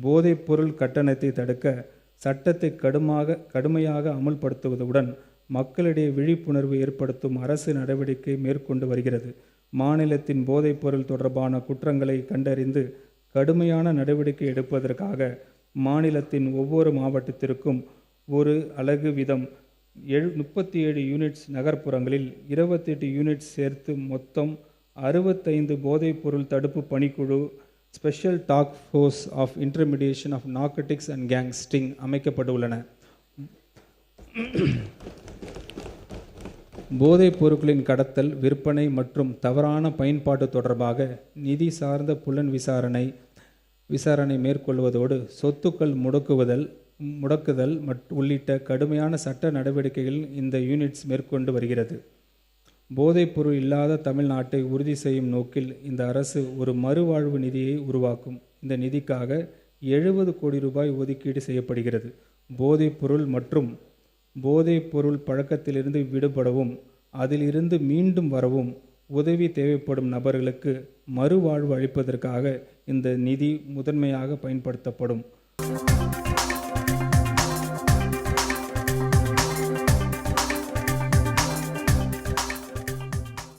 போதைப்பொருள் கட்டணத்தை தடுக்க சட்டத்தை கடுமையாக அமுல்படுத்துவதுடன் மக்களிடையே விழிப்புணர்வு ஏற்படுத்தும் அரசு நடவடிக்கை மேற்கொண்டு வருகிறது. மாநிலத்தின் போதைப்பொருள் தொடர்பான குற்றங்களை கண்டறிந்து கடுமையான நடவடிக்கை எடுப்பதற்காக மாநிலத்தின் ஒவ்வொரு மாவட்டத்திற்கும் ஒரு அலகு வீதம் 37 யூனிட்ஸ், நகர்ப்புறங்களில் 28 யூனிட்ஸ் சேர்த்து மொத்தம் 65 போதைப்பொருள் தடுப்பு பணிக்குழு special task force of intermediation of narcotics and gangsters அமைக்கப்பட்டுள்ளன. போதைப் பொருட்களின் கடத்தல், விற்பனை மற்றும் தவறான பயன்பாடு தொடர்பாக நிதி சார்ந்த புலன் விசாரணை மேற்கொள்வதோடு சொத்துக்கள் முடக்குதல் உள்ளிட்ட கடுமையான சட்ட நடவடிக்கைகள் இந்த யூனிட்ஸ் மேற்கொண்டு வருகிறது. போதைப்பொருள் இல்லாத தமிழ்நாட்டை உறுதி செய்யும் நோக்கில் இந்த அரசு ஒரு மறுவாழ்வு நிதியை உருவாக்கும். இந்த நிதிக்காக 70 கோடி ரூபாய் ஒதுக்கீடு செய்யப்படுகிறது. போதைப்பொருள் மற்றும் போதைப்பொருள் பழக்கத்திலிருந்து விடுபடவும் அதிலிருந்து மீண்டும் வரவும் உதவி தேவைப்படும் நபர்களுக்கு மறுவாழ்வு அளிப்பதற்காக இந்த நிதி முதன்மையாக பயன்படுத்தப்படும்.